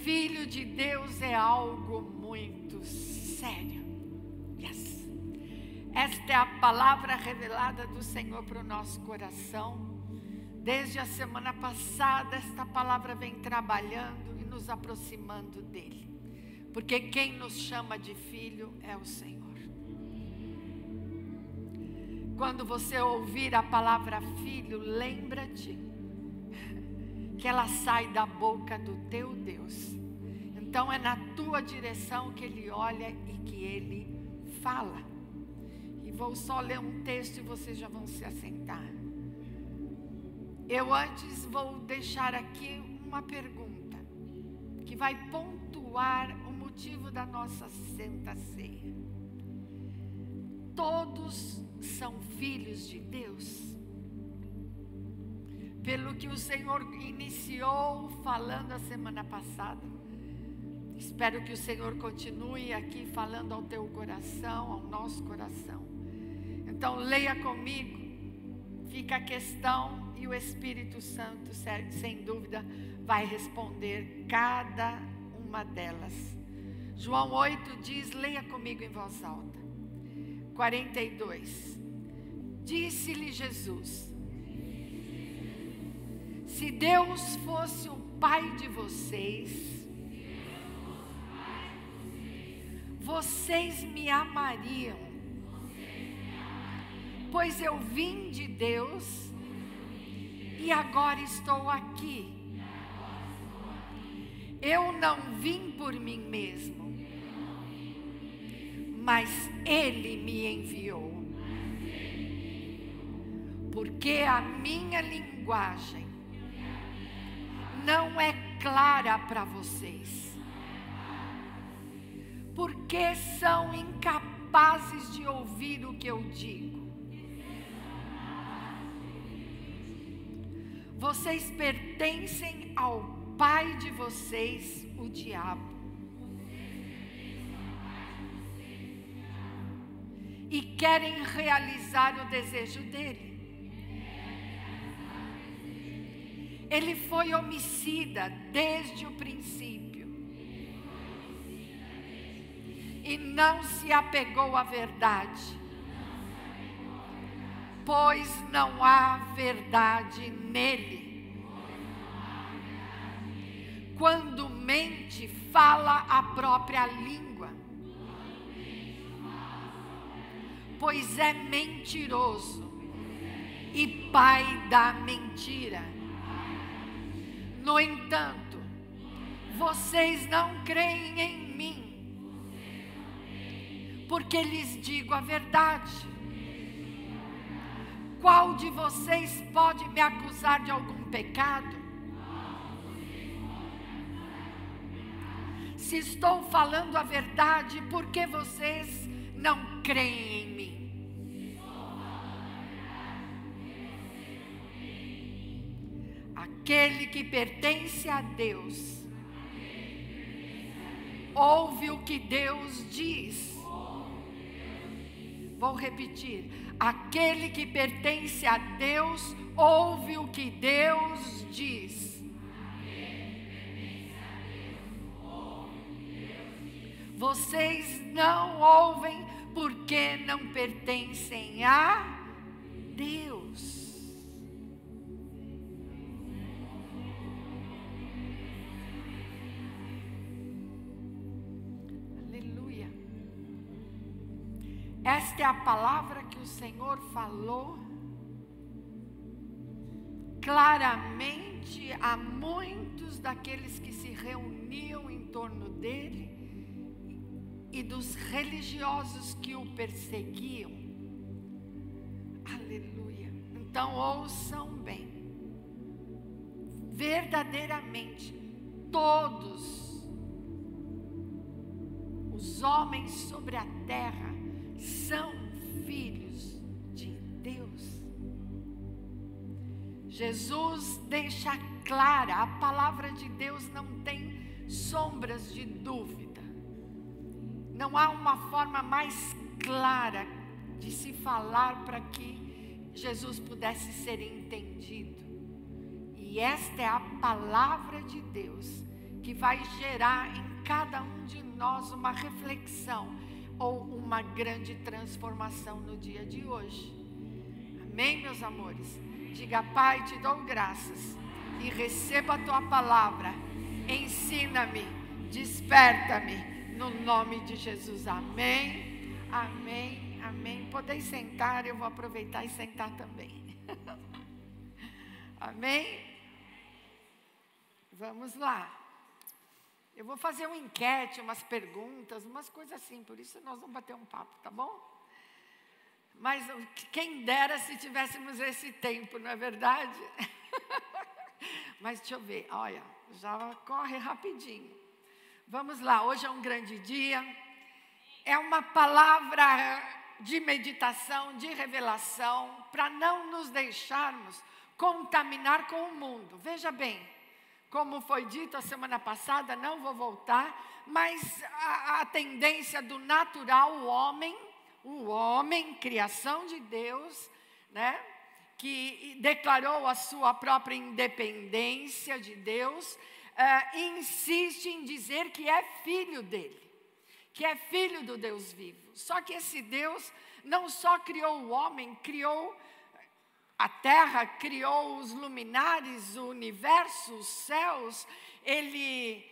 filho de Deus é algo muito sério. Yes. Esta é a palavra revelada do Senhor para o nosso coração. Desde a semana passada, esta palavra vem trabalhando e nos aproximando dele. Porque quem nos chama de filho é o Senhor. Quando você ouvir a palavra filho, lembra-te que ela sai da boca do teu Deus. Então é na tua direção que ele olha e que ele fala. E vou só ler um texto e vocês já vão se assentar. Eu antes vou deixar aqui uma pergunta que vai pontuar o motivo da nossa Santa Ceia. Todos são filhos de Deus? Pelo que o Senhor iniciou falando a semana passada, espero que o Senhor continue aqui falando ao teu coração, ao nosso coração. Então leia comigo, fica a questão e o Espírito Santo, sem dúvida, vai responder cada uma delas. João 8 diz, leia comigo em voz alta. 42. Disse-lhe Jesus: se Deus fosse o Pai de vocês, vocês me amariam, pois eu vim de Deus e agora estou aqui. Eu não vim por mim mesmo, mas Ele me enviou. Porque a minha linguagem não é clara para vocês. Porque são incapazes de ouvir o que eu digo. Vocês pertencem ao pai de vocês, o diabo. E querem realizar o desejo dele. Ele foi homicida desde o princípio. E não se apegou à verdade. Pois não há verdade nele. Quando mente, fala a própria língua. Pois é mentiroso e pai da mentira. No entanto, vocês não creem em mim, porque lhes digo a verdade. Qual de vocês pode me acusar de algum pecado? Se estou falando a verdade, por que vocês não creem em mim? Aquele que pertence a Deus, ouve o que Deus diz. Vou repetir. Aquele que pertence a Deus, ouve o que Deus diz. Vocês não ouvem porque não pertencem a Deus. Aleluia. Esta é a palavra que o Senhor falou claramente a muitos daqueles que se reuniam em torno dele e dos religiosos que o perseguiam. Aleluia. Então ouçam bem. Verdadeiramente, todos os homens sobre a terra são filhos de Deus. Jesus deixa clara, a palavra de Deus não tem sombras de dúvida. Não há uma forma mais clara de se falar para que Jesus pudesse ser entendido. E esta é a palavra de Deus que vai gerar em cada um de nós uma reflexão ou uma grande transformação no dia de hoje. Amém, meus amores? Diga: Pai, te dou graças e receba a tua palavra. Ensina-me, desperta-me, no nome de Jesus. Amém, amém, amém. Podeis sentar, eu vou aproveitar e sentar também. Amém? Vamos lá. Eu vou fazer uma enquete, umas perguntas, umas coisas assim, por isso nós vamos bater um papo, tá bom? Mas quem dera se tivéssemos esse tempo, não é verdade? Mas deixa eu ver, olha, já corre rapidinho. Vamos lá, hoje é um grande dia. É uma palavra de meditação, de revelação, para não nos deixarmos contaminar com o mundo. Veja bem, como foi dito a semana passada, não vou voltar, mas a tendência do natural, o homem, criação de Deus, né, que declarou a sua própria independência de Deus, insiste em dizer que é filho dele, que é filho do Deus vivo. Só que esse Deus não só criou o homem, criou a terra, criou os luminares, o universo, os céus. Ele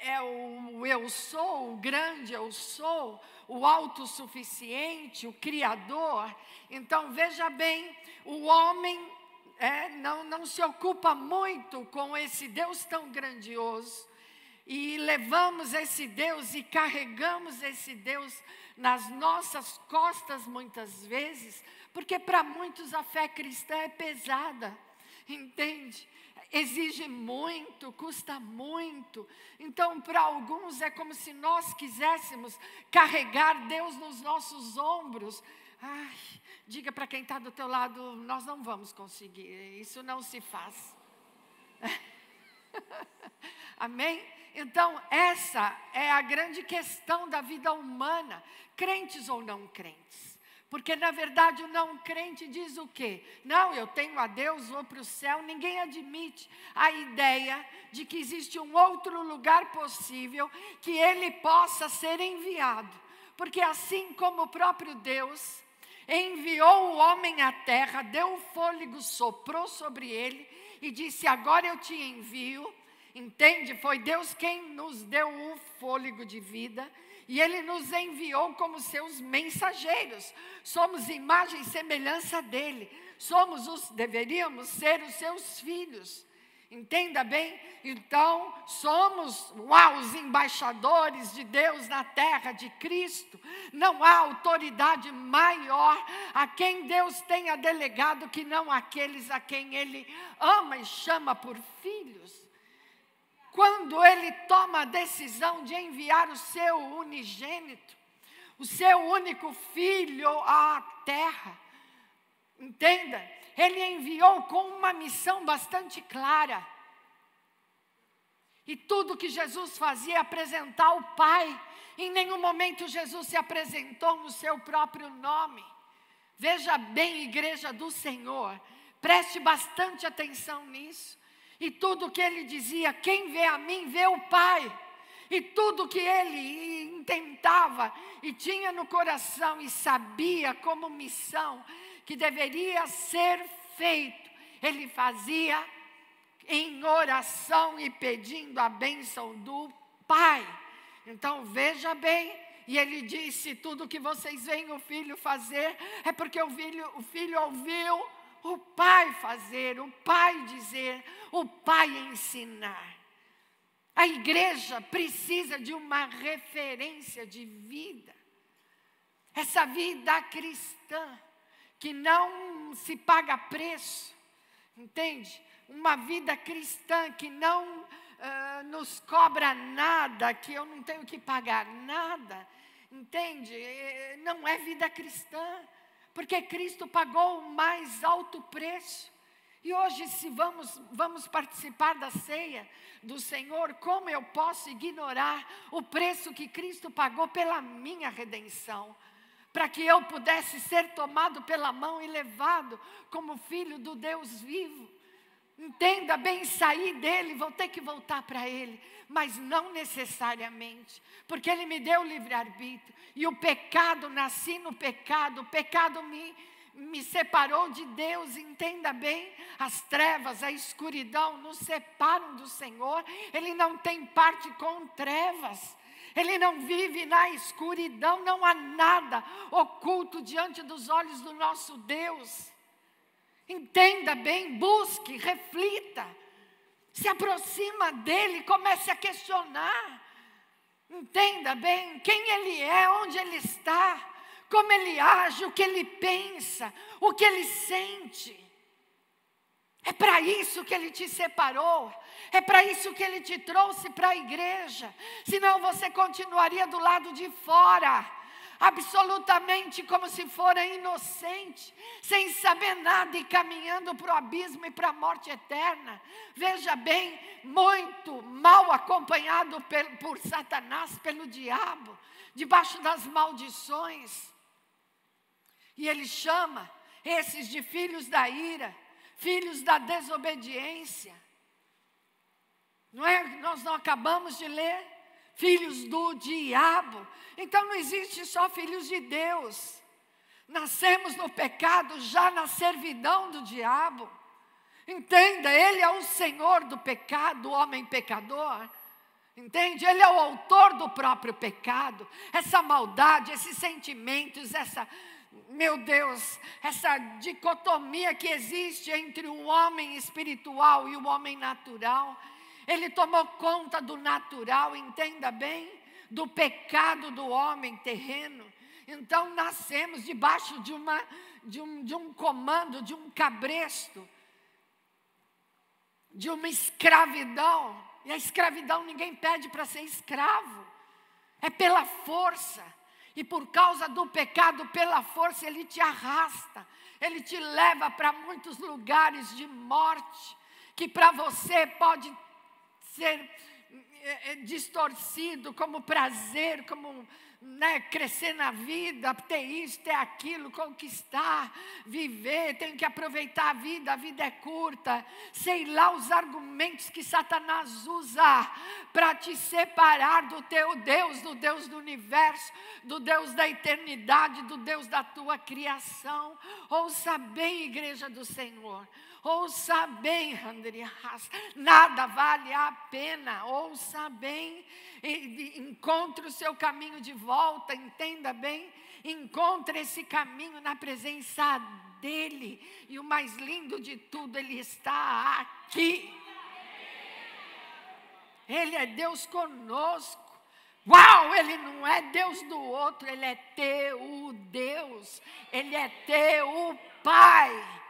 é o eu sou, o grande eu sou, o autossuficiente, o Criador. Então veja bem, o homem não se ocupa muito com esse Deus tão grandioso. E levamos esse Deus e carregamos esse Deus nas nossas costas muitas vezes, porque para muitos a fé cristã é pesada, entende? Exige muito, custa muito. Então, para alguns é como se nós quiséssemos carregar Deus nos nossos ombros. Ai, diga para quem está do teu lado: nós não vamos conseguir, isso não se faz. Amém? Então, essa é a grande questão da vida humana, crentes ou não crentes. Porque, na verdade, o não crente diz o quê? Não, eu tenho a Deus, vou para o céu. Ninguém admite a ideia de que existe um outro lugar possível que ele possa ser enviado. Porque assim como o próprio Deus enviou o homem à terra, deu o fôlego, soprou sobre ele e disse: agora eu te envio. Entende? Foi Deus quem nos deu o fôlego de vida. E Ele nos enviou como seus mensageiros. Somos imagem e semelhança dEle. Deveríamos ser os seus filhos. Entenda bem? Então, somos os embaixadores de Deus na terra, de Cristo. Não há autoridade maior a quem Deus tenha delegado que não aqueles a quem Ele ama e chama por filhos. Quando Ele toma a decisão de enviar o seu unigênito, o seu único filho à terra, entenda, Ele enviou com uma missão bastante clara. E tudo que Jesus fazia é apresentar o Pai. Em nenhum momento Jesus se apresentou no seu próprio nome. Veja bem, igreja do Senhor, preste bastante atenção nisso. E tudo que ele dizia: quem vê a mim, vê o Pai. E tudo que ele intentava e tinha no coração e sabia como missão que deveria ser feito, ele fazia em oração e pedindo a bênção do Pai. Então veja bem, e ele disse: tudo que vocês veem o Filho fazer é porque o filho ouviu o Pai fazer, o Pai dizer, o Pai ensinar. A igreja precisa de uma referência de vida. Essa vida cristã, que não se paga preço, entende? Uma vida cristã que não nos cobra nada, que eu não tenho que pagar nada, entende? Não é vida cristã. Porque Cristo pagou o mais alto preço. E hoje, se vamos participar da ceia do Senhor, como eu posso ignorar o preço que Cristo pagou pela minha redenção? Para que eu pudesse ser tomado pela mão e levado como filho do Deus vivo. Entenda bem, sair dele, vou ter que voltar para ele. Mas não necessariamente, porque ele me deu o livre-arbítrio. E o pecado, nasci no pecado, o pecado me separou de Deus. Entenda bem, as trevas, a escuridão nos separam do Senhor. Ele não tem parte com trevas. Ele não vive na escuridão, não há nada oculto diante dos olhos do nosso Deus. Entenda bem, busque, reflita, se aproxima dele, comece a questionar. Entenda bem quem ele é, onde ele está, como ele age, o que ele pensa, o que ele sente. É para isso que ele te separou, é para isso que ele te trouxe para a igreja, senão você continuaria do lado de fora, absolutamente como se fora inocente, sem saber nada e caminhando para o abismo e para a morte eterna. Veja bem, muito mal acompanhado por Satanás, pelo diabo, debaixo das maldições. E ele chama esses de filhos da ira, filhos da desobediência. Não é? Nós não acabamos de ler? Filhos do diabo. Então não existe só filhos de Deus. Nascemos no pecado, já na servidão do diabo. Entenda, ele é o senhor do pecado, o homem pecador. Entende? Ele é o autor do próprio pecado. Essa maldade, esses sentimentos, meu Deus, essa dicotomia que existe entre o homem espiritual e o homem natural. Ele tomou conta do natural, entenda bem, do pecado do homem terreno. Então nascemos debaixo de um comando, de um cabresto, de uma escravidão. E a escravidão ninguém pede para ser escravo, é pela força. E por causa do pecado, pela força, ele te arrasta, ele te leva para muitos lugares de morte, que para você pode ser distorcido como prazer, como crescer na vida, ter isso, ter aquilo, conquistar, viver, tenho que aproveitar a vida é curta. Sei lá os argumentos que Satanás usa para te separar do teu Deus, do Deus do universo, do Deus da eternidade, do Deus da tua criação. Ouça bem, igreja do Senhor. Ouça bem, Andrias, nada vale a pena. Ouça bem, encontre o seu caminho de volta, entenda bem, encontre esse caminho na presença dEle. E o mais lindo de tudo, Ele está aqui. Ele é Deus conosco. Uau, Ele não é Deus do outro, Ele é teu Deus, Ele é teu Pai.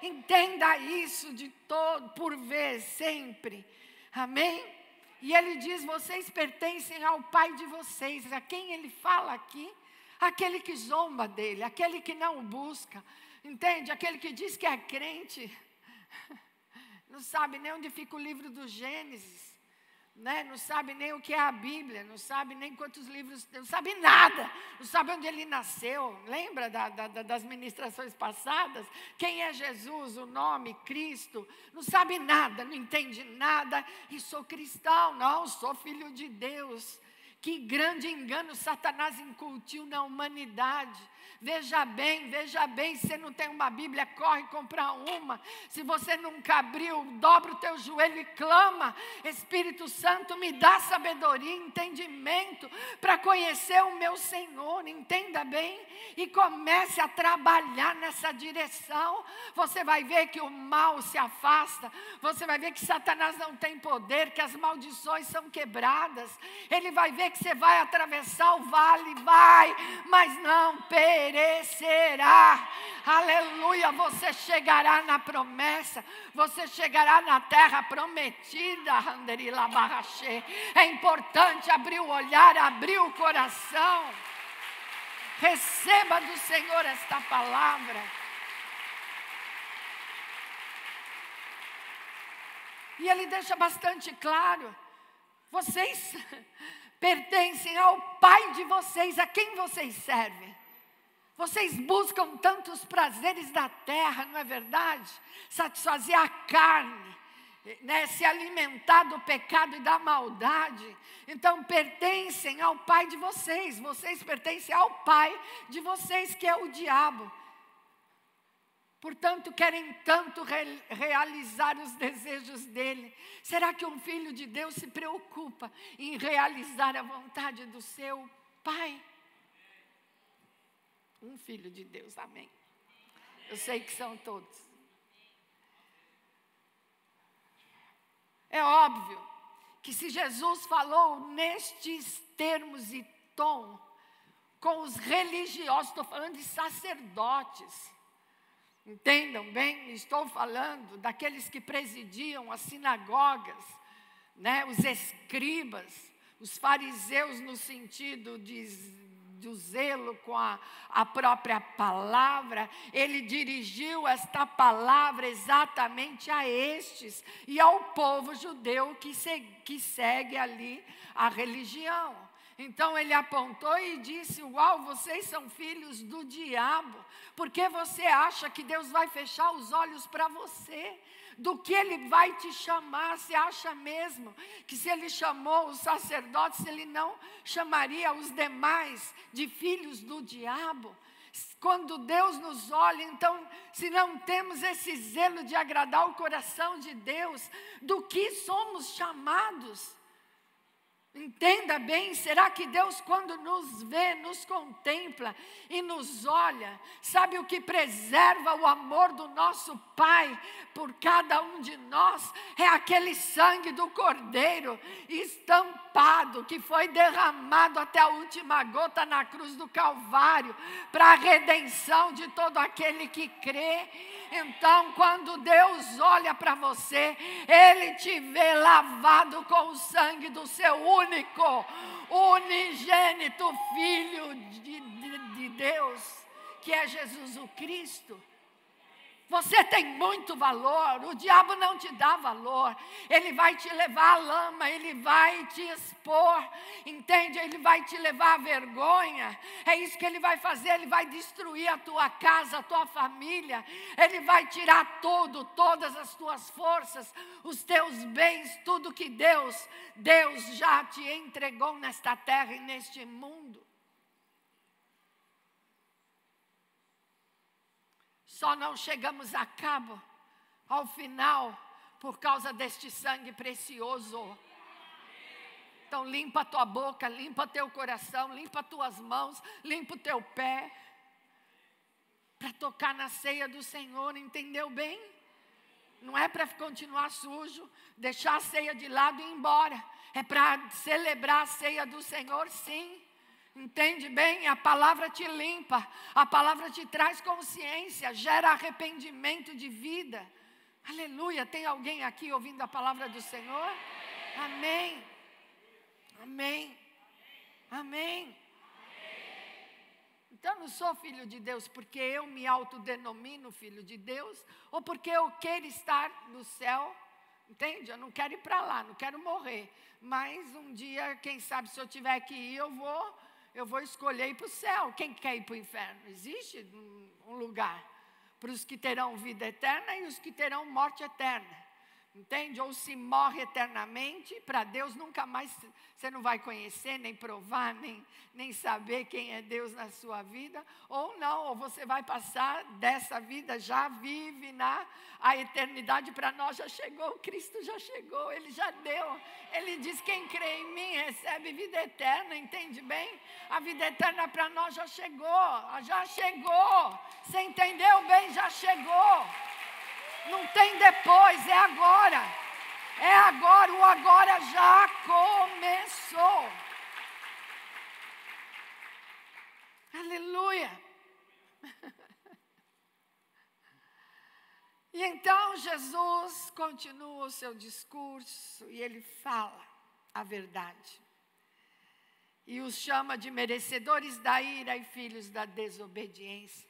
Entenda isso de todo, por vez, sempre. Amém? E ele diz, vocês pertencem ao Pai de vocês. A quem ele fala aqui? Aquele que zomba dele, aquele que não o busca. Entende? Aquele que diz que é crente. Não sabe nem onde fica o livro do Gênesis. Não sabe nem o que é a Bíblia, não sabe nem quantos livros, não sabe nada, não sabe onde ele nasceu. Lembra das ministrações passadas? Quem é Jesus, o nome, Cristo? Não sabe nada, não entende nada. E sou cristão, não, sou filho de Deus. Que grande engano Satanás incutiu na humanidade. Veja bem, se você não tem uma Bíblia, corre comprar uma. Se você nunca abriu, dobra o teu joelho e clama, Espírito Santo, me dá sabedoria, entendimento, para conhecer o meu Senhor, entenda bem, e comece a trabalhar nessa direção. Você vai ver que o mal se afasta, você vai ver que Satanás não tem poder, que as maldições são quebradas, ele vai ver que você vai atravessar o vale, mas não perecerá. Aleluia, você chegará na promessa, você chegará na terra prometida. É importante abrir o olhar, abrir o coração. Receba do Senhor esta palavra. E ele deixa bastante claro, vocês pertencem ao Pai de vocês, a quem vocês servem? Vocês buscam tantos prazeres da terra, não é verdade? Satisfazer a carne, né? Se alimentar do pecado e da maldade. Então pertencem ao pai de vocês. Vocês pertencem ao pai de vocês, que é o diabo. Portanto, querem tanto realizar os desejos dele. Será que um filho de Deus se preocupa em realizar a vontade do seu pai? Um filho de Deus, amém. Eu sei que são todos. É óbvio que se Jesus falou nestes termos e tom com os religiosos, estou falando de sacerdotes, entendam bem, estou falando daqueles que presidiam as sinagogas, né, os escribas, os fariseus no sentido do zelo com a própria palavra. Ele dirigiu esta palavra exatamente a estes e ao povo judeu que segue ali a religião. Então ele apontou e disse: uau, vocês são filhos do diabo, porque você acha que Deus vai fechar os olhos para você? Do que ele vai te chamar? Você acha mesmo que se ele chamou os sacerdotes, ele não chamaria os demais de filhos do diabo? Quando Deus nos olha, então, se não temos esse zelo de agradar o coração de Deus, do que somos chamados? Entenda bem, será que Deus, quando nos vê, nos contempla e nos olha, sabe o que preserva o amor do nosso Pai por cada um de nós? É aquele sangue do Cordeiro estampado, que foi derramado até a última gota na cruz do Calvário, para a redenção de todo aquele que crê. Então, quando Deus olha para você, Ele te vê lavado com o sangue do seu único, unigênito Filho de Deus, que é Jesus o Cristo. Você tem muito valor, o diabo não te dá valor, ele vai te levar à lama, ele vai te expor, entende? Ele vai te levar à vergonha, é isso que ele vai fazer, ele vai destruir a tua casa, a tua família, ele vai tirar tudo, todas as tuas forças, os teus bens, tudo que Deus já te entregou nesta terra e neste mundo. Só não chegamos a cabo, ao final, por causa deste sangue precioso. Então limpa a tua boca, limpa teu coração, limpa as tuas mãos, limpa o teu pé, para tocar na ceia do Senhor, entendeu bem? Não é para continuar sujo, deixar a ceia de lado e ir embora. É para celebrar a ceia do Senhor, sim. Entende bem? A palavra te limpa, a palavra te traz consciência, gera arrependimento de vida. Aleluia, tem alguém aqui ouvindo a palavra do Senhor? Amém, amém, amém. Então eu não sou filho de Deus porque eu me autodenomino filho de Deus, ou porque eu quero estar no céu, entende? Eu não quero ir para lá, não quero morrer, mas um dia, quem sabe, se eu tiver que ir, eu vou escolher ir para o céu. Quem quer ir para o inferno? Existe um lugar para os que terão vida eterna e os que terão morte eterna. Entende? Ou se morre eternamente, para Deus nunca mais você não vai conhecer, nem provar, nem saber quem é Deus na sua vida. Ou não, ou você vai passar dessa vida, já vive a eternidade para nós já chegou, Cristo já chegou, Ele já deu. Ele diz: quem crê em mim recebe vida eterna, entende bem? A vida eterna para nós já chegou, já chegou. Você entendeu bem? Já chegou. Não tem depois, é agora. É agora, o agora já começou. Aleluia. E então Jesus continua o seu discurso e ele fala a verdade. E os chama de merecedores da ira e filhos da desobediência.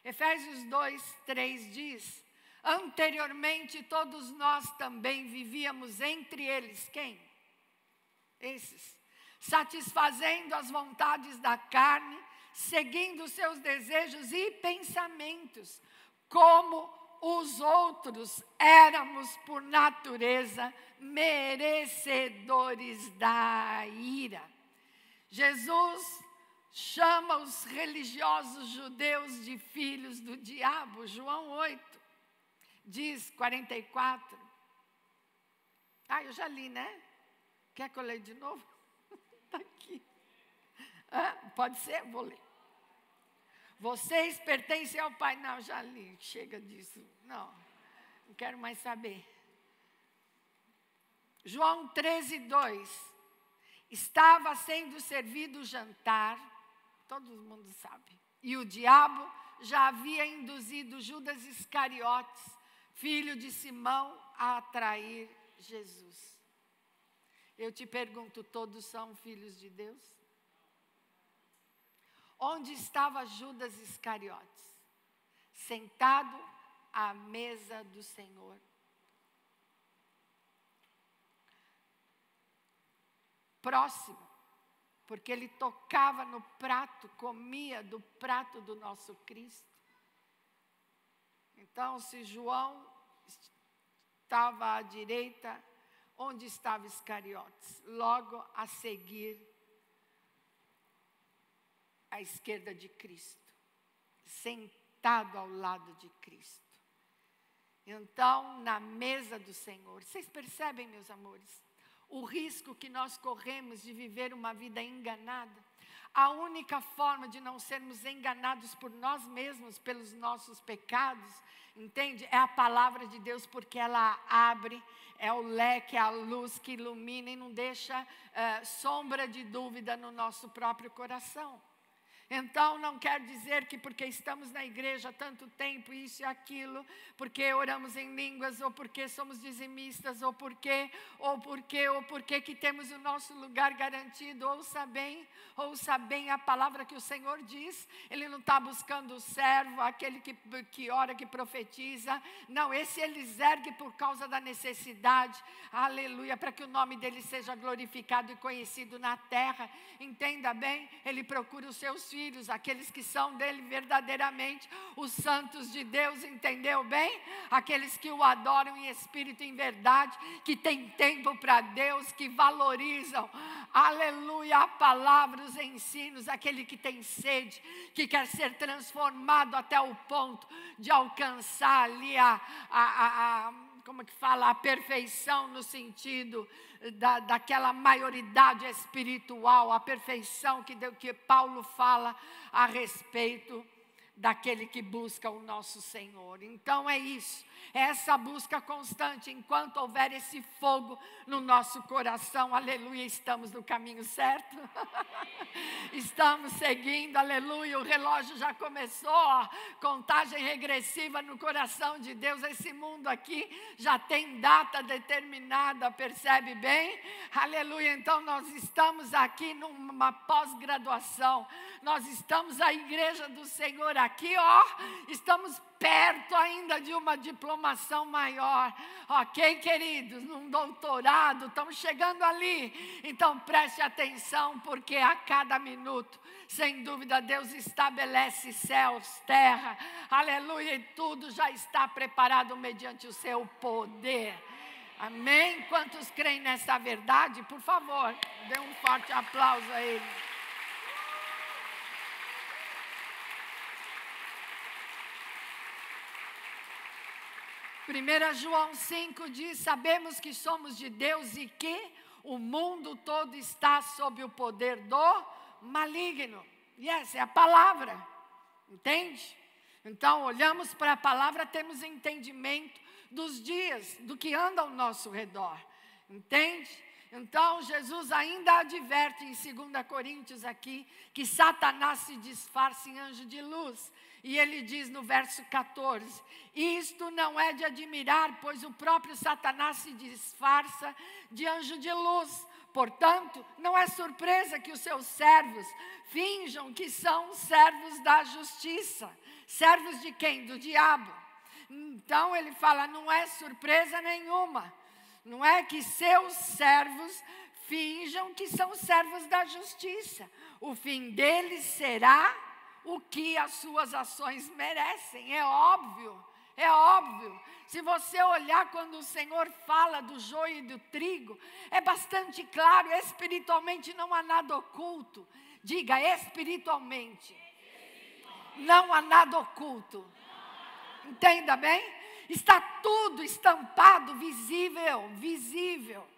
Efésios 2:3 diz: anteriormente todos nós também vivíamos entre eles. Quem? Esses. satisfazendo as vontades da carne, seguindo seus desejos e pensamentos, como os outros éramos por natureza merecedores da ira. Jesus chama os religiosos judeus de filhos do diabo. João 8, diz 44. Eu já li, né? Quer que eu leia de novo? Está aqui. Pode ser? Vou ler. Vocês pertencem ao Pai. Não, já li, chega disso. Não quero mais saber. João 13, 2. Estava sendo servido o jantar, todo mundo sabe. E o diabo já havia induzido Judas Iscariotes, filho de Simão, a atrair Jesus. Eu te pergunto, todos são filhos de Deus? Onde estava Judas Iscariotes? Sentado à mesa do Senhor. Próximo, porque ele tocava no prato, comia do prato do nosso Cristo. Então, se João estava à direita, onde estava Iscariotes? Logo a seguir, à esquerda de Cristo, sentado ao lado de Cristo. Então, na mesa do Senhor, vocês percebem, meus amores, o risco que nós corremos de viver uma vida enganada? A única forma de não sermos enganados por nós mesmos, pelos nossos pecados, entende? É a palavra de Deus, porque ela abre, é o leque, é a luz que ilumina e não deixa sombra de dúvida no nosso próprio coração. Então, não quer dizer que porque estamos na igreja há tanto tempo, isso e aquilo, porque oramos em línguas, ou porque somos dizimistas, ou porque que temos o nosso lugar garantido. Ouça bem a palavra que o Senhor diz. Ele não está buscando o servo, aquele que ora, que profetiza. Não, esse ele ergue por causa da necessidade. Aleluia, para que o nome dele seja glorificado e conhecido na terra. Entenda bem, ele procura os seus filhos, aqueles que são dele verdadeiramente, os santos de Deus, entendeu bem? Aqueles que o adoram em espírito e em verdade, que têm tempo para Deus, que valorizam, aleluia, a palavra, os ensinos, aquele que tem sede, que quer ser transformado até o ponto de alcançar ali como que fala, a perfeição no sentido daquela maioridade espiritual, a perfeição que Paulo fala a respeito daquele que busca o nosso Senhor. Então é isso, é essa busca constante. Enquanto houver esse fogo no nosso coração, aleluia, estamos no caminho certo. Estamos seguindo, aleluia, o relógio já começou, contagem regressiva no coração de Deus. Esse mundo aqui já tem data determinada, percebe bem? Aleluia, então nós estamos aqui numa pós-graduação, nós estamos a igreja do Senhor aqui, estamos perto ainda de uma diplomação maior, ok, queridos? Num doutorado, estamos chegando ali. Então preste atenção, porque a cada minuto, sem dúvida, Deus estabelece céus, terra, aleluia, e tudo já está preparado mediante o seu poder. Amém? Quantos creem nessa verdade? Por favor, dê um forte aplauso a ele. Primeira João 5 diz: sabemos que somos de Deus e que o mundo todo está sob o poder do maligno. E essa é a palavra, entende? Então, olhamos para a palavra, temos entendimento dos dias, do que anda ao nosso redor, entende? Então, Jesus ainda adverte em 2 Coríntios aqui, que Satanás se disfarça em anjo de luz. E ele diz no verso 14, isto não é de admirar, pois o próprio Satanás se disfarça de anjo de luz. Portanto, não é surpresa que os seus servos finjam que são servos da justiça. Servos de quem? Do diabo. Então ele fala, não é surpresa nenhuma. Não é que seus servos finjam que são servos da justiça. O fim deles será o que as suas ações merecem. É óbvio, é óbvio. Se você olhar quando o Senhor fala do joio e do trigo, é bastante claro, espiritualmente não há nada oculto. Diga, espiritualmente, não há nada oculto. Entenda bem? Está tudo estampado, visível.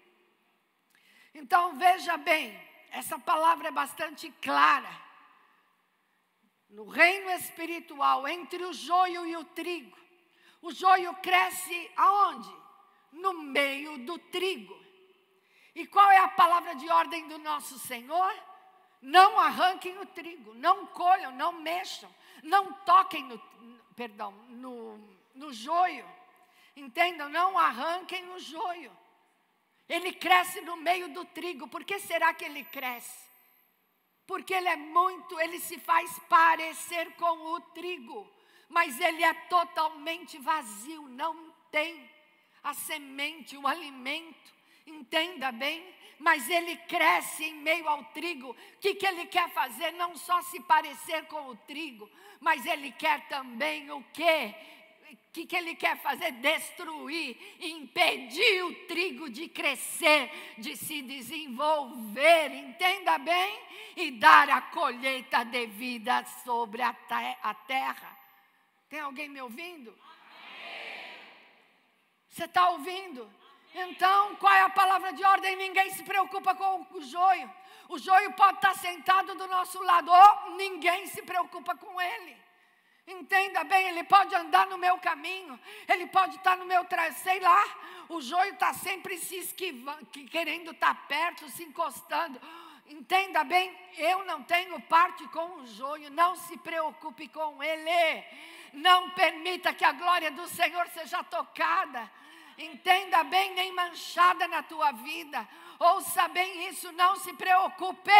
Então veja bem, essa palavra é bastante clara. No reino espiritual, entre o joio e o trigo, o joio cresce aonde? No meio do trigo. E qual é a palavra de ordem do nosso Senhor? Não arranquem o trigo, não colham, não mexam, não toquem no joio. Entendam? Não arranquem o joio. Ele cresce no meio do trigo. Por que será que ele cresce? Porque ele se faz parecer com o trigo, mas ele é totalmente vazio, não tem a semente, o alimento. Entenda bem? Mas ele cresce em meio ao trigo. O que ele quer fazer? Não só se parecer com o trigo, mas ele quer também o quê? O que ele quer fazer? Destruir, impedir o trigo de crescer, de se desenvolver, entenda bem? E dar a colheita devida sobre a terra. Tem alguém me ouvindo? Amém. Você está ouvindo? Então, qual é a palavra de ordem? Ninguém se preocupa com o joio. O joio pode estar sentado do nosso lado, ou ninguém se preocupa com ele. Entenda bem, ele pode andar no meu caminho, ele pode estar no meu sei lá. O joio está sempre se esquivando, querendo estar perto, se encostando. Entenda bem, eu não tenho parte com o joio, não se preocupe com ele. Não permita que a glória do Senhor seja tocada. Entenda bem, nem manchada na tua vida. Ouça bem isso, não se preocupe.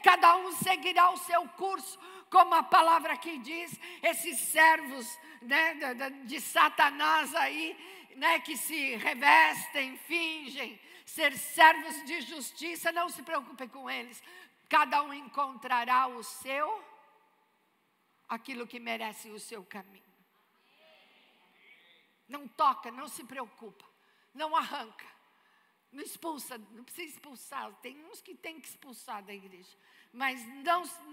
Cada um seguirá o seu curso. Como a palavra aqui diz, esses servos, né, de Satanás aí, né, que se revestem, fingem ser servos de justiça, não se preocupe com eles. Cada um encontrará aquilo que merece o seu caminho. Não toca, não se preocupa, não arranca, não expulsa, não precisa expulsar. Tem uns que tem que expulsar da igreja, mas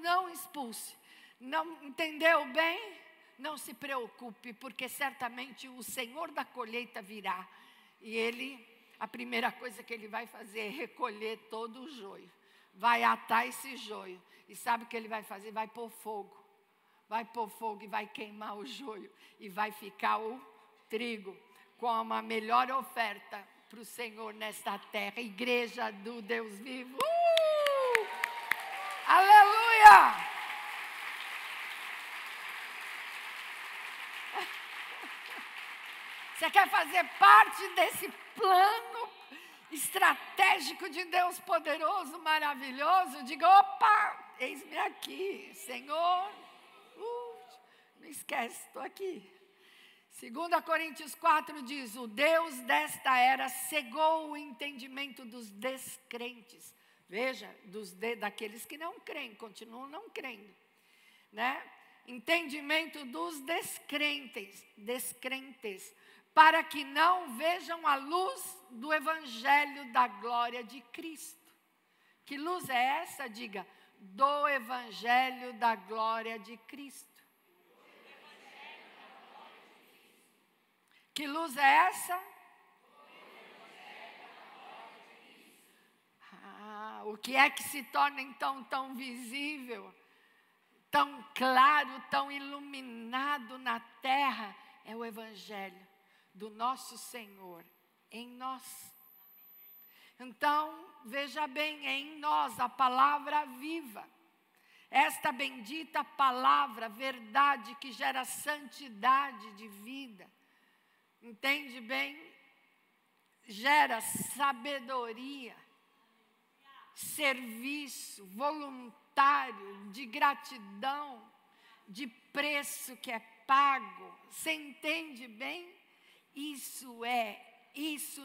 não expulse. Não entendeu bem? Não se preocupe, porque certamente o Senhor da colheita virá. E a primeira coisa que ele vai fazer é recolher todo o joio. Vai atar esse joio. E sabe o que ele vai fazer? Vai pôr fogo. Vai pôr fogo e vai queimar o joio. E vai ficar o trigo como a melhor oferta para o Senhor nesta terra. Igreja do Deus vivo. Aleluia! Você quer fazer parte desse plano estratégico de Deus poderoso, maravilhoso? Diga, opa, eis-me aqui, Senhor. Não esquece, estou aqui. 2 Coríntios 4 diz, o Deus desta era cegou o entendimento dos descrentes. Veja, daqueles que não creem, continuam não crendo, né? Entendimento dos descrentes, para que não vejam a luz do evangelho da glória de Cristo. Que luz é essa? Diga, do evangelho da glória de Cristo. Que luz é essa? O que é que se torna então tão visível, tão claro, tão iluminado na terra? É o evangelho do nosso Senhor em nós. Então, veja bem, é em nós a palavra viva. Esta bendita palavra, verdade que gera santidade de vida. Entende bem? Gera sabedoria, serviço voluntário, de gratidão, de preço que é pago. Você entende bem? Isso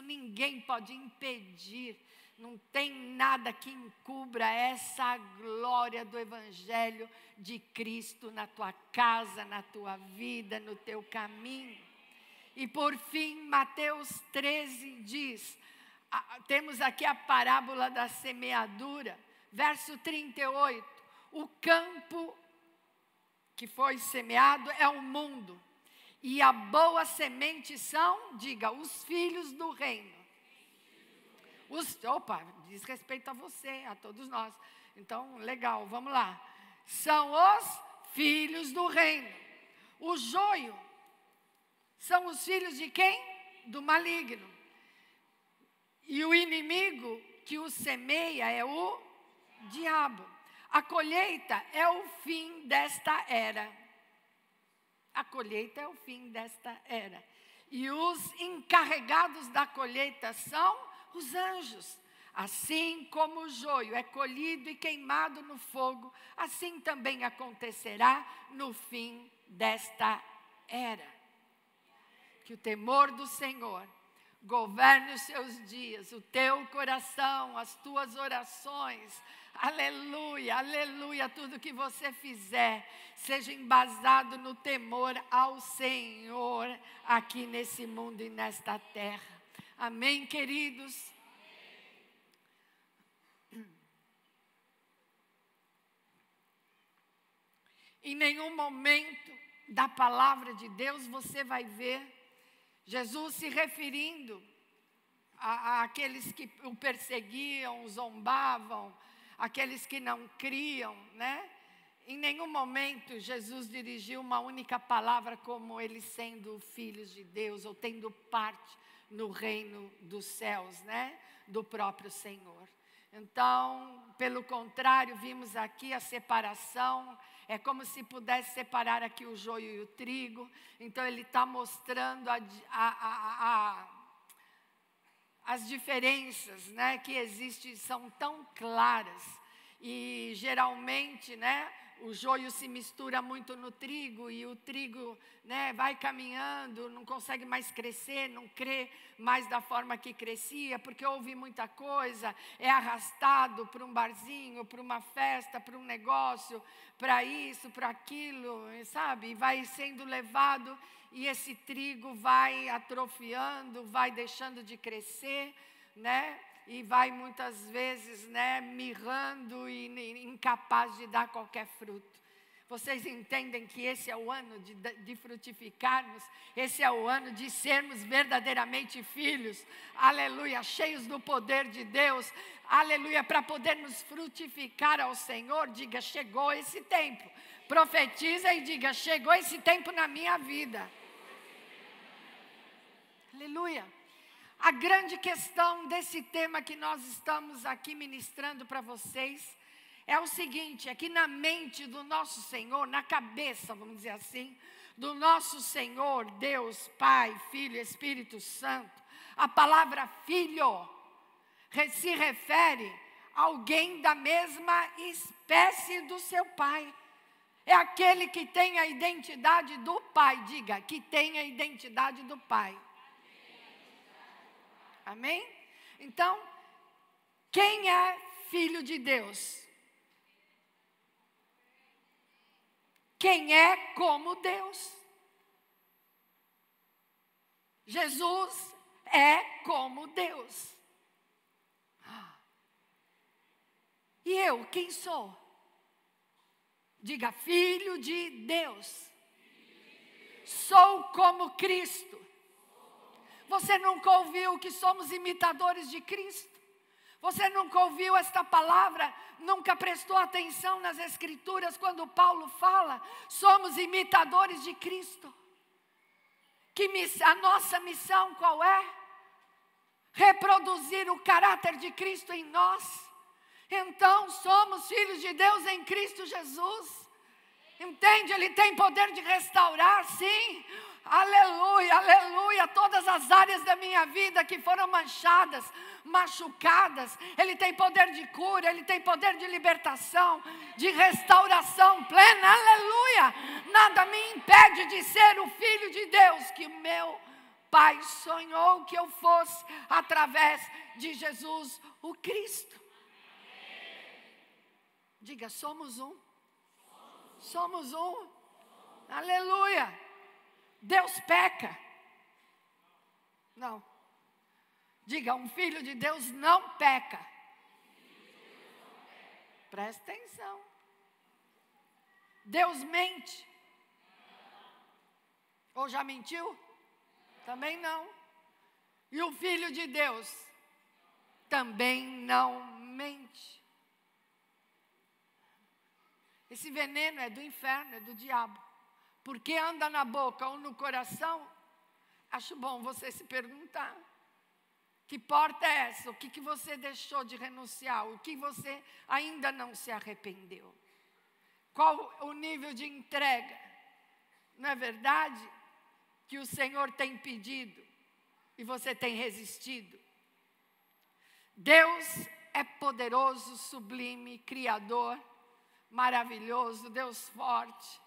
ninguém pode impedir, Não tem nada que encubra essa glória do Evangelho de Cristo na tua casa, na tua vida, no teu caminho. E por fim, Mateus 13 diz, temos aqui a parábola da semeadura, verso 38, o campo que foi semeado é o mundo, e a boa semente são, diga, os filhos do reino. Diz respeito a você, a todos nós. Então, legal, vamos lá. São os filhos do reino. O joio são os filhos de quem? Do maligno. E o inimigo que o semeia é o diabo. A colheita é o fim desta era. A colheita é o fim desta era. E os encarregados da colheita são os anjos. Assim como o joio é colhido e queimado no fogo, assim também acontecerá no fim desta era. Que o temor do Senhor governe os seus dias, o teu coração, as tuas orações. Aleluia, aleluia, tudo que você fizer, seja embasado no temor ao Senhor, aqui nesse mundo e nesta terra. Amém, queridos? Em nenhum momento da palavra de Deus você vai ver Jesus se referindo àqueles que o perseguiam, zombavam, aqueles que não criam, né? Em nenhum momento Jesus dirigiu uma única palavra como eles sendo filhos de Deus ou tendo parte no reino dos céus, né? Do próprio Senhor. Então, pelo contrário, vimos aqui a separação. É como se pudesse separar aqui o joio e o trigo. Então, ele está mostrando as diferenças, né, que existem, são tão claras. E, geralmente, né, o joio se mistura muito no trigo e o trigo, né, vai caminhando, não consegue mais crescer, não crê mais da forma que crescia, porque ouve muita coisa, é arrastado para um barzinho, para uma festa, para um negócio, para isso, para aquilo, sabe? E vai sendo levado e esse trigo vai atrofiando, vai deixando de crescer, né? E vai muitas vezes, né, mirrando e incapaz de dar qualquer fruto. Vocês entendem que esse é o ano de frutificarmos, esse é o ano de sermos verdadeiramente filhos, aleluia, cheios do poder de Deus, aleluia, para podermos frutificar ao Senhor. Diga, chegou esse tempo. Profetiza e diga, chegou esse tempo na minha vida. Aleluia. A grande questão desse tema que nós estamos aqui ministrando para vocês é o seguinte, é que na mente do nosso Senhor, na cabeça, vamos dizer assim, do nosso Senhor, Deus, Pai, Filho, Espírito Santo, a palavra filho se refere a alguém da mesma espécie do seu pai. É aquele que tem a identidade do pai, diga, que tem a identidade do pai. Amém? Então, quem é filho de Deus? Quem é como Deus? Jesus é como Deus. E eu, quem sou? Diga, filho de Deus. Sou como Cristo. Você nunca ouviu que somos imitadores de Cristo? Você nunca ouviu esta palavra? Nunca prestou atenção nas Escrituras quando Paulo fala? Somos imitadores de Cristo. A nossa missão qual é? Reproduzir o caráter de Cristo em nós. Então somos filhos de Deus em Cristo Jesus. Entende? Ele tem poder de restaurar, sim. Aleluia, aleluia, todas as áreas da minha vida que foram manchadas, machucadas, Ele tem poder de cura, Ele tem poder de libertação, de restauração plena, aleluia. Nada me impede de ser o filho de Deus que o meu Pai sonhou que eu fosse através de Jesus, o Cristo. Diga, somos um. Somos um. Aleluia. Deus peca. Não. Diga, um filho de Deus não peca. Presta atenção. Deus mente. Ou já mentiu? Também não. E o Filho de Deus também não mente. Esse veneno é do inferno, é do diabo. Porque anda na boca ou no coração, acho bom você se perguntar. Que porta é essa? O que você deixou de renunciar? O que você ainda não se arrependeu? Qual o nível de entrega? Não é verdade que o Senhor tem pedido e você tem resistido? Deus é poderoso, sublime, criador, maravilhoso, Deus forte.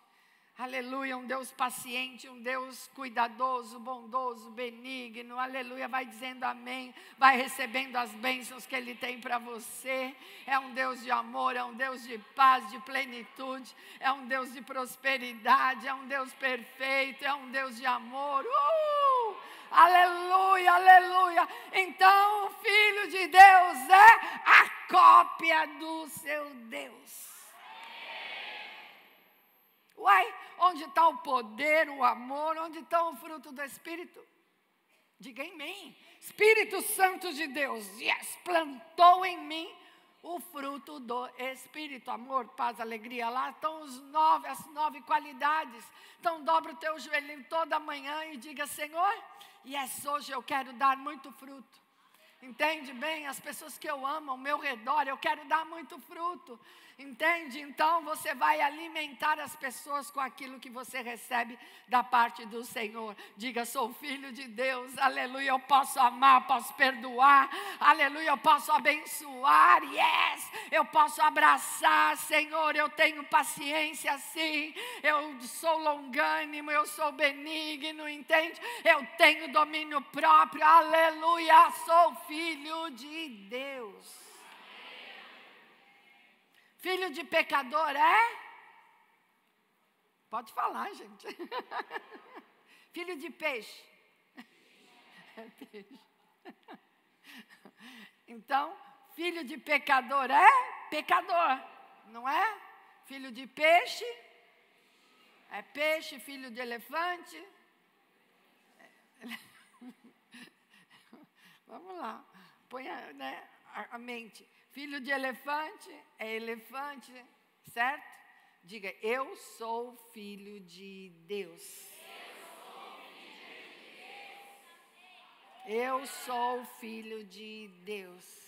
Aleluia, um Deus paciente, um Deus cuidadoso, bondoso, benigno, aleluia, vai dizendo amém, vai recebendo as bênçãos que Ele tem para você. É um Deus de amor, é um Deus de paz, de plenitude, é um Deus de prosperidade, é um Deus perfeito, é um Deus de amor. Aleluia, aleluia. Então o Filho de Deus é a cópia do seu Deus. Uai, onde está o poder, o amor, onde está o fruto do Espírito? Diga em mim. Espírito Santo de Deus, yes, plantou em mim o fruto do Espírito. Amor, paz, alegria. Lá estão as 9 qualidades. Então dobra o teu joelhinho toda manhã e diga, Senhor, yes, hoje eu quero dar muito fruto. Entende bem? As pessoas que eu amo ao meu redor, eu quero dar muito fruto. Entende? Então você vai alimentar as pessoas com aquilo que você recebe da parte do Senhor. Diga, sou filho de Deus, aleluia, eu posso amar, posso perdoar, aleluia, eu posso abençoar, yes, eu posso abraçar, Senhor, eu tenho paciência sim, eu sou longânimo, eu sou benigno, entende? Eu tenho domínio próprio, aleluia, sou filho de Deus. Filho de pecador é? Pode falar, gente. Filho de peixe. É peixe. Então, filho de pecador é pecador, não é? Filho de peixe é peixe, filho de elefante. Vamos lá, põe a mente. Filho de elefante é elefante, certo? Diga, eu sou filho de Deus. Eu sou filho de Deus.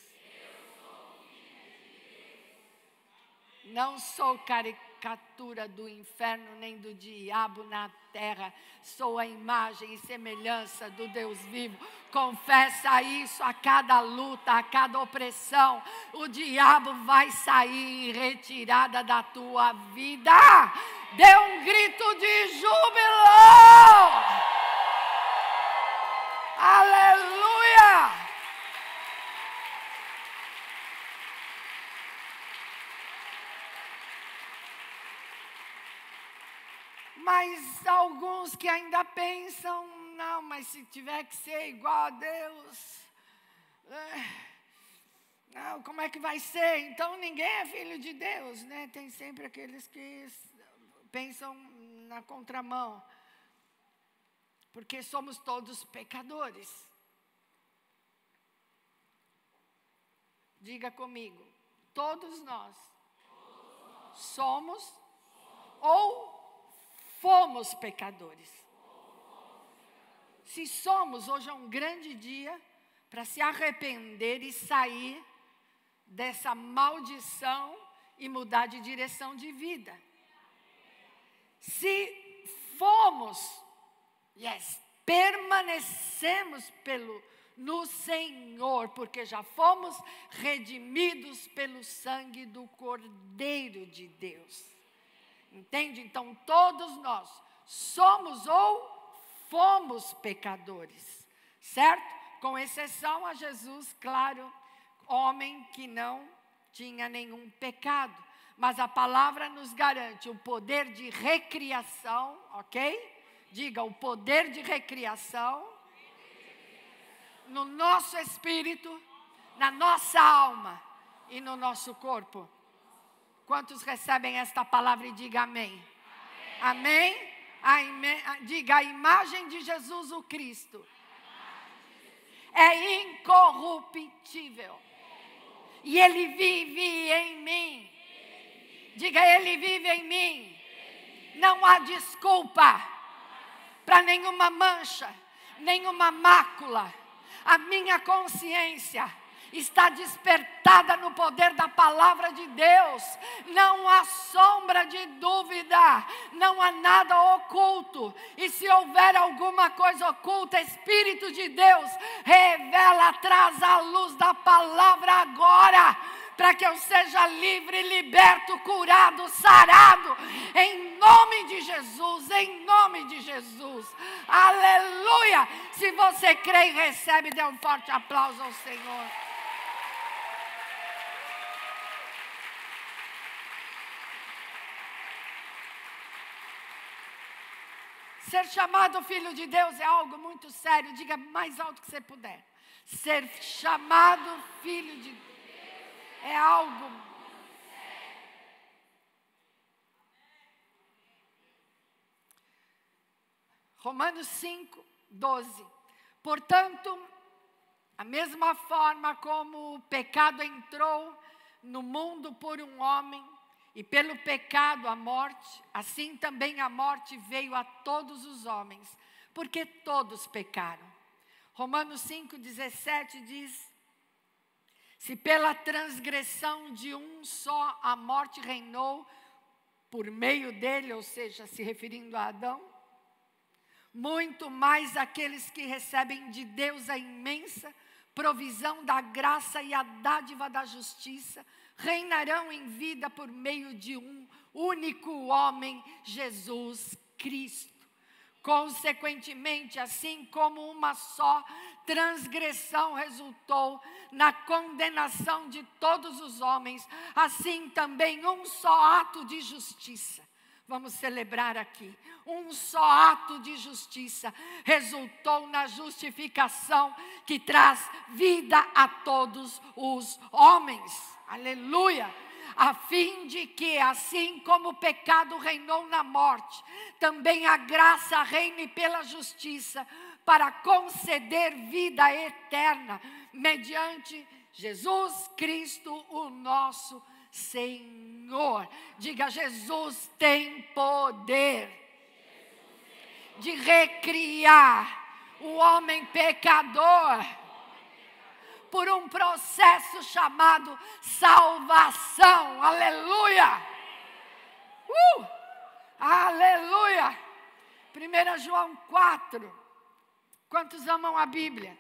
Não sou caricatura do inferno nem do diabo na terra. Sou a imagem e semelhança do Deus vivo. Confessa isso a cada luta, a cada opressão. O diabo vai sair em retirada da tua vida. Dê um grito de júbilo. Aleluia. Mas alguns que ainda pensam, não, mas se tiver que ser igual a Deus, não, como é que vai ser? Então ninguém é filho de Deus, né? Tem sempre aqueles que pensam na contramão, porque somos todos pecadores. Diga comigo, todos nós somos ou fomos pecadores. Se somos, hoje é um grande dia para se arrepender e sair dessa maldição e mudar de direção de vida. Se fomos, yes, permanecemos no Senhor, porque já fomos redimidos pelo sangue do Cordeiro de Deus. Entende? Então todos nós somos ou fomos pecadores, certo? Com exceção a Jesus, claro, homem que não tinha nenhum pecado. Mas a palavra nos garante o poder de recriação, ok? Diga, o poder de recriação no nosso espírito, na nossa alma e no nosso corpo. Quantos recebem esta palavra e diga amém? Amém? Amém? Diga, a imagem de Jesus o Cristo é incorruptível. E Ele vive em mim. Diga, Ele vive em mim. Não há desculpa para nenhuma mancha, nenhuma mácula. A minha consciência está despertada no poder da palavra de Deus. Não há sombra de dúvida, não há nada oculto. E se houver alguma coisa oculta, Espírito de Deus, revela, traz a luz da palavra agora, para que eu seja livre, liberto, curado, sarado, em nome de Jesus, em nome de Jesus. Aleluia! Se você crê e recebe, dê um forte aplauso ao Senhor. Ser chamado filho de Deus é algo muito sério. Diga mais alto que você puder. Ser chamado filho de Deus é algo muito sério. Romanos 5:12. Portanto, a mesma forma como o pecado entrou no mundo por um homem, e pelo pecado a morte, assim também a morte veio a todos os homens, porque todos pecaram. Romanos 5:17 diz: se pela transgressão de um só a morte reinou por meio dele, ou seja, se referindo a Adão, muito mais aqueles que recebem de Deus a imensa provisão da graça e a dádiva da justiça, reinarão em vida por meio de um único homem, Jesus Cristo. Consequentemente, assim como uma só transgressão resultou na condenação de todos os homens, assim também um só ato de justiça. Vamos celebrar aqui. Um só ato de justiça resultou na justificação que traz vida a todos os homens. Aleluia! A fim de que, assim como o pecado reinou na morte, também a graça reine pela justiça, para conceder vida eterna, mediante Jesus Cristo, o nosso Senhor. Diga, Jesus tem poder de recriar o homem pecador por um processo chamado salvação. Aleluia! Aleluia! 1 João 4. Quantos amam a Bíblia?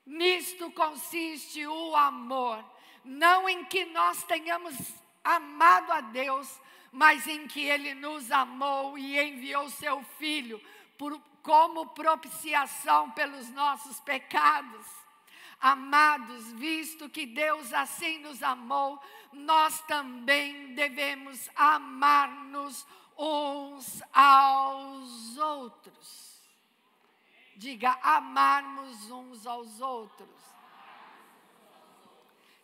Nisto consiste o amor, não em que nós tenhamos amado a Deus, mas em que Ele nos amou e enviou seu Filho como propiciação pelos nossos pecados. Amados, visto que Deus assim nos amou, nós também devemos amar-nos uns aos outros. Diga, amarmos uns aos outros.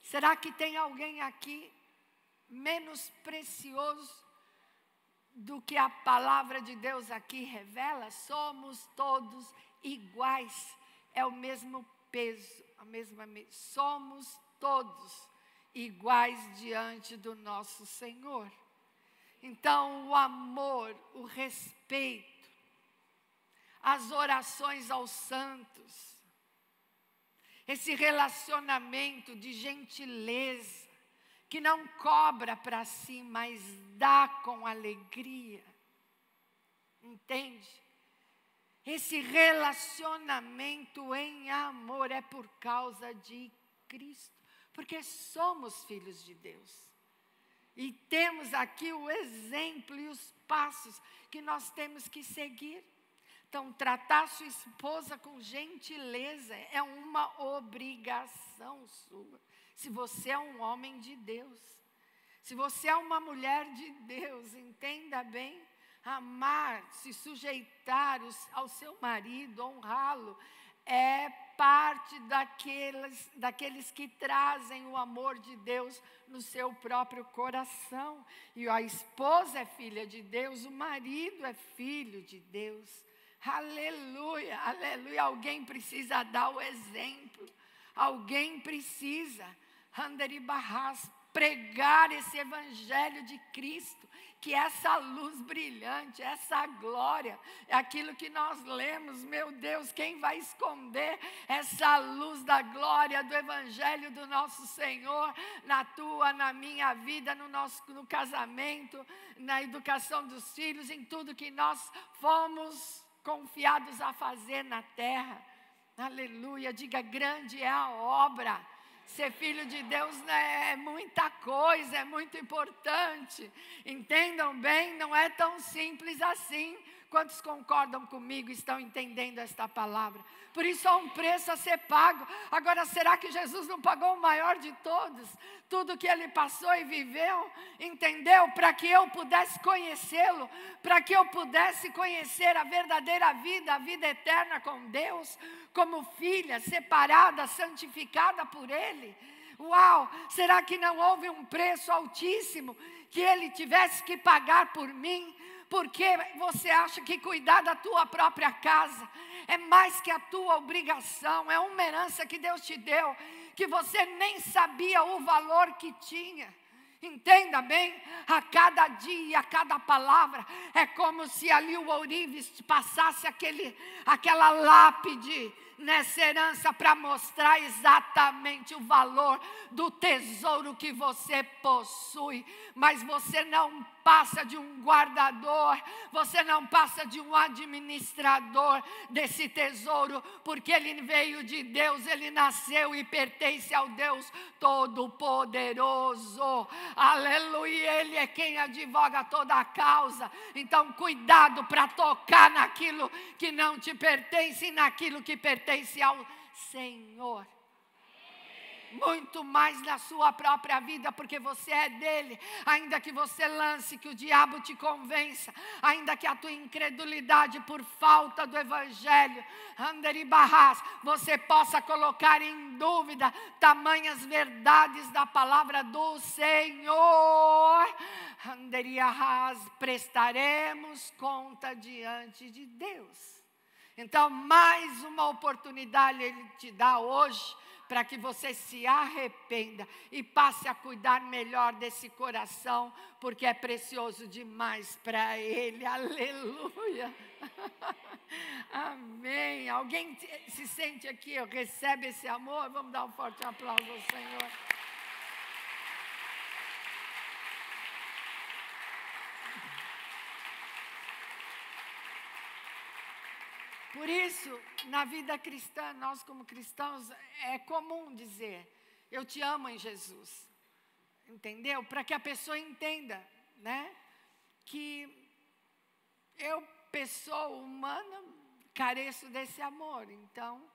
Será que tem alguém aqui menos precioso do que a palavra de Deus aqui revela? Somos todos iguais, é o mesmo peso, a mesma medida. Somos todos iguais diante do nosso Senhor. Então, o amor, o respeito, as orações aos santos, esse relacionamento de gentileza, que não cobra para si, mas dá com alegria. Entende? Esse relacionamento em amor é por causa de Cristo, porque somos filhos de Deus. E temos aqui o exemplo e os passos que nós temos que seguir. Então, tratar sua esposa com gentileza é uma obrigação sua. Se você é um homem de Deus, se você é uma mulher de Deus, entenda bem, amar, se sujeitar ao seu marido, honrá-lo, é parte daqueles que trazem o amor de Deus no seu próprio coração. E a esposa é filha de Deus, o marido é filho de Deus. Aleluia, aleluia. Alguém precisa dar o exemplo. Alguém precisa, pregar esse evangelho de Cristo, que essa luz brilhante, essa glória, é aquilo que nós lemos. Meu Deus, quem vai esconder essa luz da glória do evangelho do nosso Senhor na tua, na minha vida, no casamento, na educação dos filhos, em tudo que nós fomos confiados a fazer na terra? Aleluia, diga: grande é a obra. Ser filho de Deus é muita coisa, é muito importante. Entendam bem, não é tão simples assim. Quantos concordam comigo e estão entendendo esta palavra? Por isso há um preço a ser pago. Agora, será que Jesus não pagou o maior de todos? Tudo que ele passou e viveu, entendeu? Para que eu pudesse conhecê-lo, para que eu pudesse conhecer a verdadeira vida, a vida eterna com Deus, como filha, separada, santificada por Ele. Uau! Será que não houve um preço altíssimo que Ele tivesse que pagar por mim? Porque você acha que cuidar da tua própria casa é mais que a tua obrigação, é uma herança que Deus te deu, que você nem sabia o valor que tinha. Entenda bem, a cada dia, a cada palavra, é como se ali o ourives passasse aquela lápide nessa herança para mostrar exatamente o valor do tesouro que você possui. Mas você não passa de um guardador, você não passa de um administrador desse tesouro, porque ele veio de Deus, ele nasceu e pertence ao Deus Todo-Poderoso. Aleluia, Ele é quem advoga toda a causa. Então, cuidado para tocar naquilo que não te pertence e naquilo que pertence ao Senhor. Muito mais na sua própria vida, porque você é dele. Ainda que você lance, que o diabo te convença, ainda que a tua incredulidade por falta do evangelho, você possa colocar em dúvida tamanhas verdades da palavra do Senhor, prestaremos conta diante de Deus. Então, mais uma oportunidade Ele te dá hoje, para que você se arrependa e passe a cuidar melhor desse coração, porque é precioso demais para Ele. Aleluia. Amém. Alguém se sente aqui, recebe esse amor? Vamos dar um forte aplauso ao Senhor. Por isso, na vida cristã, nós como cristãos, é comum dizer: eu te amo em Jesus. Entendeu? Para que a pessoa entenda, né? Que eu, pessoa humana, careço desse amor. Então,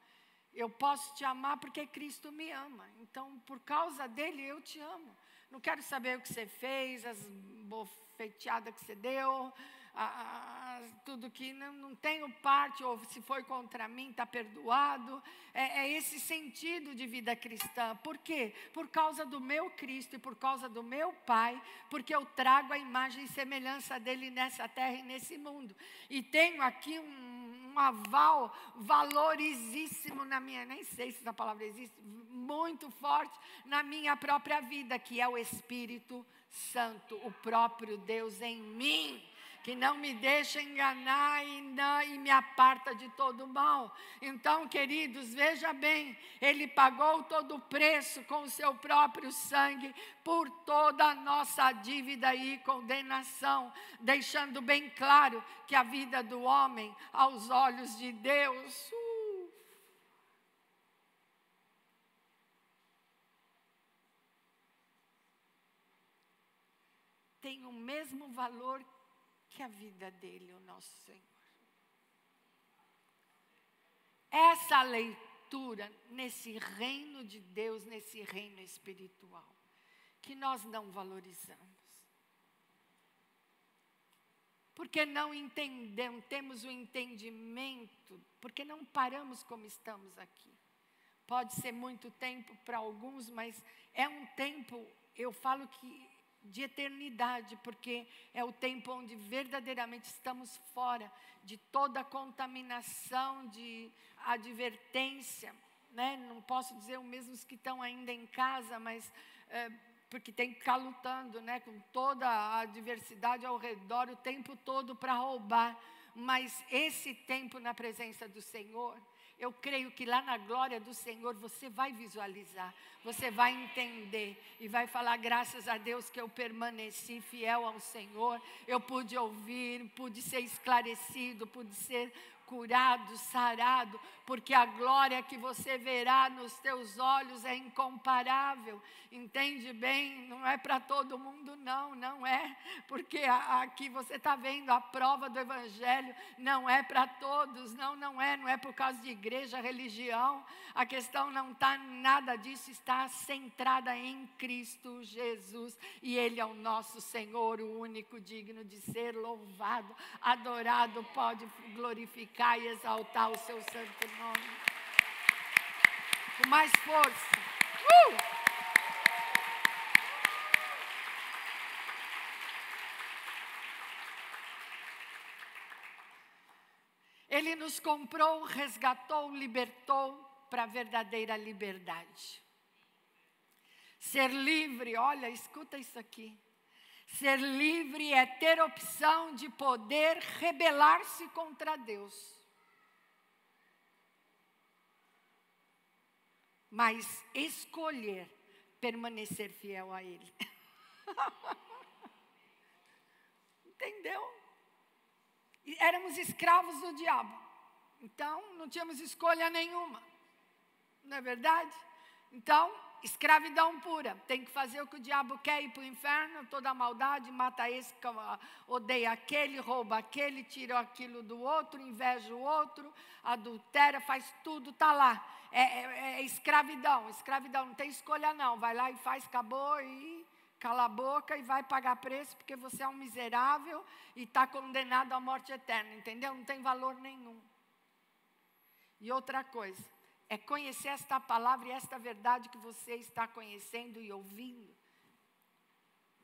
eu posso te amar porque Cristo me ama. Então, por causa dele, eu te amo. Não quero saber o que você fez, as bofeteadas que você deu, tudo que não tenho parte, ou se foi contra mim, está perdoado. É esse sentido de vida cristã. Por quê? Por causa do meu Cristo e por causa do meu Pai, porque eu trago a imagem e semelhança dele nessa terra e nesse mundo. E tenho aqui um aval valorizíssimo na minha, nem sei se essa palavra existe, muito forte na minha própria vida, que é o Espírito Santo, o próprio Deus em mim, que não me deixa enganar e me aparta de todo mal. Então, queridos, veja bem, Ele pagou todo o preço com o seu próprio sangue por toda a nossa dívida e condenação, deixando bem claro que a vida do homem, aos olhos de Deus, tem o mesmo valor que a vida dele, o nosso Senhor. essa leitura nesse reino de Deus, nesse reino espiritual, que nós não valorizamos. Porque não entendemos, temos o entendimento, porque não paramos como estamos aqui. Pode ser muito tempo para alguns, mas é um tempo, eu falo que de eternidade, porque é o tempo onde verdadeiramente estamos fora de toda contaminação, de advertência, né? Não posso dizer o mesmo os que estão ainda em casa, mas porque tem que ficar lutando, né? Com toda a adversidade ao redor, o tempo todo para roubar. Mas esse tempo na presença do Senhor, eu creio que lá na glória do Senhor você vai visualizar, você vai entender e vai falar: graças a Deus que eu permaneci fiel ao Senhor, eu pude ouvir, pude ser esclarecido, pude ser curado, sarado, porque a glória que você verá nos teus olhos é incomparável, entende bem? Não é para todo mundo não é, porque aqui você está vendo a prova do Evangelho, não é para todos, não é por causa de igreja, religião, a questão não está nada disso, está centrada em Cristo Jesus, e Ele é o nosso Senhor, o único digno de ser louvado, adorado, pode glorificar e exaltar o seu santo nome. Com mais força. Ele nos comprou, resgatou, libertou para a verdadeira liberdade. Ser livre, olha, escuta isso aqui. Ser livre é ter opção de poder rebelar-se contra Deus. Mas escolher permanecer fiel a Ele. Entendeu? E éramos escravos do diabo. Então, não tínhamos escolha nenhuma. Não é verdade? Então, escravidão pura. Tem que fazer o que o diabo quer, ir para o inferno, toda a maldade, mata esse, odeia aquele, rouba aquele, tira aquilo do outro, inveja o outro, adultera, faz tudo, está lá. É escravidão, não tem escolha não. Vai lá e faz, acabou e cala a boca e vai pagar preço, porque você é um miserável e está condenado à morte eterna, entendeu? Não tem valor nenhum. E outra coisa, é conhecer esta palavra e esta verdade que você está conhecendo e ouvindo.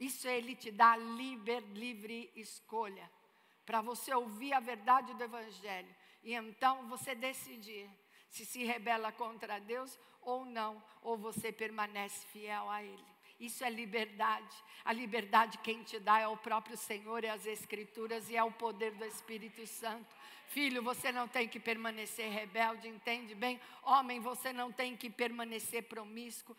Isso Ele te dá livre escolha, para você ouvir a verdade do Evangelho, e então você decidir se rebela contra Deus ou não, ou você permanece fiel a Ele. Isso é liberdade. A liberdade quem te dá é o próprio Senhor, é as Escrituras e é o poder do Espírito Santo. Filho, você não tem que permanecer rebelde, entende bem? Homem, você não tem que permanecer promíscuo.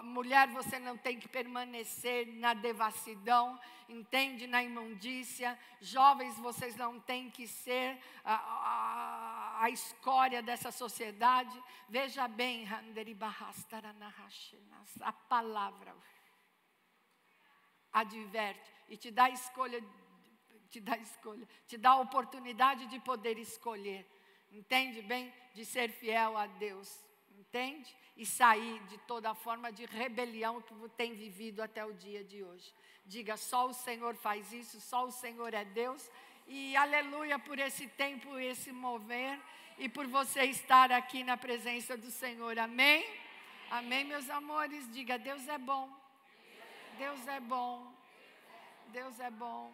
Mulher, você não tem que permanecer na devassidão, entende? Na imundícia. Jovens, vocês não têm que ser a escória dessa sociedade. Veja bem, a palavra adverte e te dá escolha, te dá a oportunidade de poder escolher, entende bem? De ser fiel a Deus, entende? E sair de toda forma de rebelião que tem vivido até o dia de hoje. Diga: só o Senhor faz isso, só o Senhor é Deus. E aleluia por esse tempo, esse mover, e por você estar aqui na presença do Senhor, amém? Amém, meus amores? Diga: Deus é bom. Deus é bom. Deus é bom.